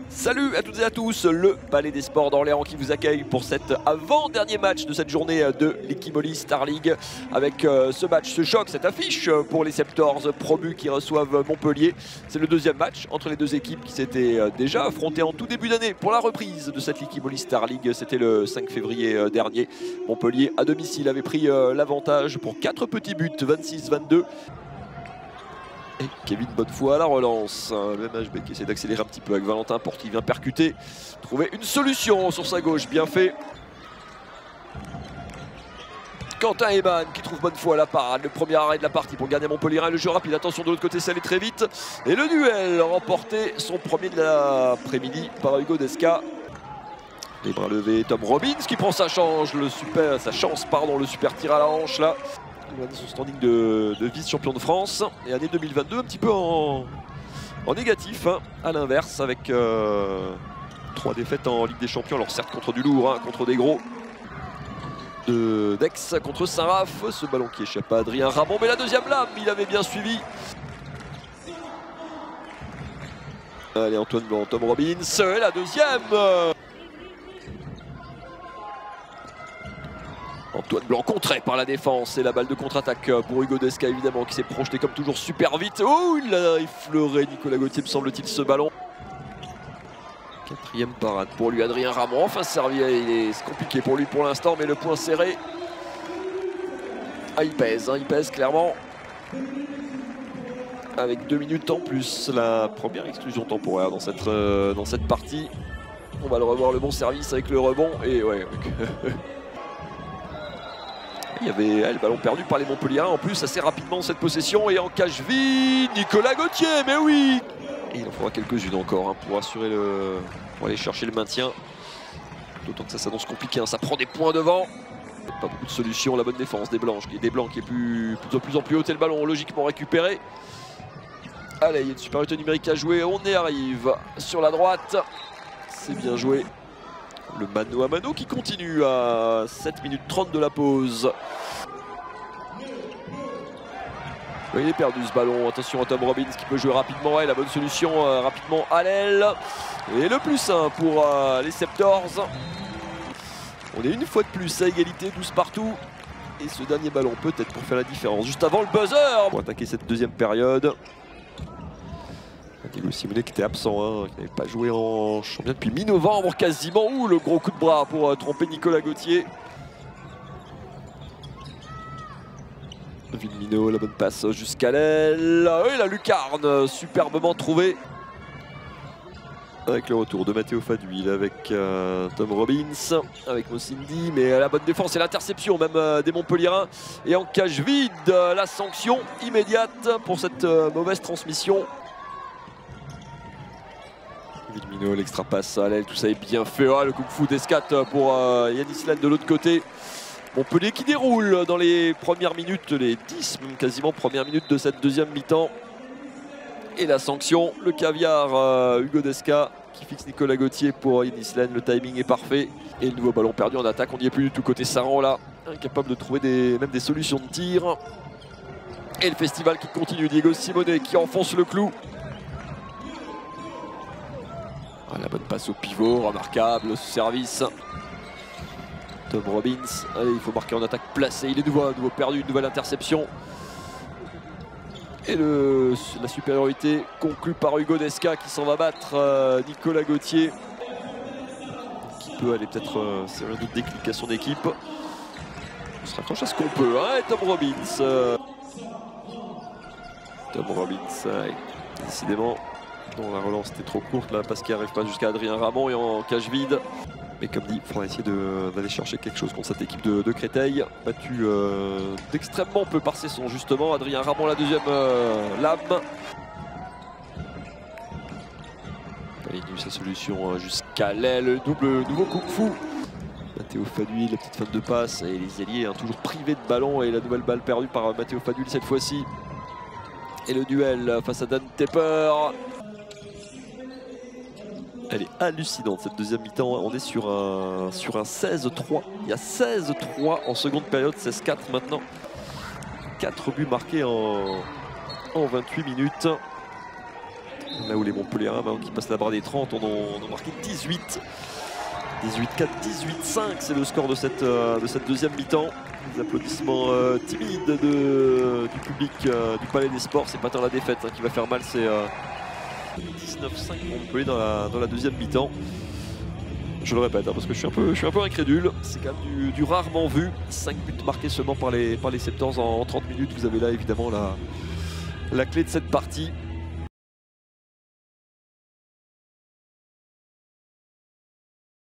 Salut à toutes et à tous, le Palais des Sports d'Orléans qui vous accueille pour cet avant-dernier match de cette journée de l'Ikimoli Star League avec ce match, ce choc, cette affiche pour les Septors promus qui reçoivent Montpellier. C'est le deuxième match entre les deux équipes qui s'étaient déjà affrontées en tout début d'année pour la reprise de cette Ikimoli Star League. C'était le 5 février dernier. Montpellier à domicile avait pris l'avantage pour 4 petits buts, 26-22. Et Kevin Bonnefoy à la relance, le MHB qui essaie d'accélérer un petit peu avec Valentin Porte qui vient percuter, trouver une solution sur sa gauche, bien fait. Quentin Eman qui trouve Bonnefoy à la parade, le premier arrêt de la partie pour gagner Montpellier, le jeu rapide, attention de l'autre côté ça allait très vite. Et le duel remporté, son premier de l'après-midi par Hugo Desca. Les bras levés, Tom Robbins qui prend sa chance, le super tir à la hanche là. Il a son standing de vice-champion de France et année 2022 un petit peu en négatif, hein, à l'inverse avec 3 défaites en Ligue des Champions, alors certes contre du lourd, hein, contre des gros. D'Aix contre Saint-Raph, ce ballon qui échappe à Adrien Ramon, mais la deuxième lame, il avait bien suivi. Allez Antoine Blanc, Tom Robbins, et la deuxième. Antoine Blanc contré par la défense et la balle de contre-attaque pour Hugo Desca évidemment qui s'est projeté comme toujours super vite. Oh, il a effleuré Nicolas Gauthier me semble-t-il ce ballon. Quatrième parade pour lui, Adrien Ramon enfin servi, c'est compliqué pour lui pour l'instant mais le point serré. Ah il pèse clairement. Avec 2 minutes en plus, la première exclusion temporaire dans cette partie. On va le revoir, le bon service avec le rebond et ouais. Il y avait le ballon perdu par les Montpelliérains en plus assez rapidement cette possession et en cage vide, Nicolas Gauthier, mais oui. Et il en faudra quelques-unes encore hein, pour aller chercher le maintien. D'autant que ça s'annonce compliqué, hein, ça prend des points devant. Pas beaucoup de solutions, la bonne défense des Blancs qui est de plus en plus haute et le ballon logiquement récupéré. Allez, il y a une supériorité numérique à jouer, on y arrive sur la droite. C'est bien joué. Le mano à mano qui continue à 7 minutes 30 de la pause. Il est perdu ce ballon, attention à Tom Robbins qui peut jouer rapidement, et la bonne solution rapidement à l'aile. Et le plus 1 pour les Septors. On est une fois de plus à égalité, 12 partout. Et ce dernier ballon peut-être pour faire la différence, juste avant le buzzer. Pour attaquer cette deuxième période. Diego Simonet qui était absent, hein, qui n'avait pas joué en championnat depuis mi-novembre quasiment. Ouh, le gros coup de bras pour tromper Nicolas Gauthier. Villemino, la bonne passe jusqu'à l'aile. Et la lucarne, superbement trouvée. Avec le retour de Matteo Faduil, avec Tom Robbins, avec Mossindi, mais la bonne défense et l'interception même des Montpelliérains. Et en cage vide, la sanction immédiate pour cette mauvaise transmission. Villemino, l'extra passe à l'aile, tout ça est bien fait. Ah, le kung fu d'escate pour Yanis Lane de l'autre côté. Montpellier qui déroule dans les premières minutes, les 10 même quasiment premières minutes de cette deuxième mi-temps. Et la sanction, le caviar Hugo Desca qui fixe Nicolas Gauthier pour Yanis Lane. Le timing est parfait. Et le nouveau ballon perdu en attaque, on n'y est plus du tout côté Saran là. Incapable de trouver même des solutions de tir. Et le festival qui continue, Diego Simonet qui enfonce le clou. Ah, la bonne passe au pivot, remarquable ce service. Tom Robbins, allez, il faut marquer en attaque placée, il est nouveau perdu, une nouvelle interception. Et la supériorité conclue par Hugo Desca qui s'en va battre Nicolas Gauthier. Qui peut aller peut-être c'est un autre déclic à son équipe. On se raccroche à ce qu'on peut, hein, et Tom Robbins. Tom Robbins, décidément. Non, la relance était trop courte là parce qu'il n'arrive pas jusqu'à Adrien Ramon et en cage vide. Mais comme dit, il faudra essayer d'aller chercher quelque chose contre cette équipe de Créteil. Battu d'extrêmement peu par Cesson justement. Adrien Ramon la deuxième lame. Il a eu sa solution jusqu'à l'aile. Nouveau kung fu. Matteo Faduil, la petite fin de passe. Et les ailiers toujours privés de ballon. Et la nouvelle balle perdue par Matteo Faduil cette fois-ci. Et le duel face à Dan Tepper. Elle est hallucinante cette deuxième mi-temps, on est sur un 16-3, il y a 16-3 en seconde période, 16-4 maintenant. 4 buts marqués en 28 minutes. Là où les Montpelliérains qui passent la barre des 30 en ont marqué 18. 18-4, 18-5, c'est le score de cette deuxième mi-temps. Les applaudissements timides du public du Palais des Sports. C'est pas tant la défaite qui va faire mal, c'est 19-5 pour Montpellier dans la deuxième mi-temps. Je le répète, parce que je suis un peu incrédule. C'est quand même du rarement vu. 5 buts marqués seulement par les Septors en 30 minutes. Vous avez là évidemment la clé de cette partie.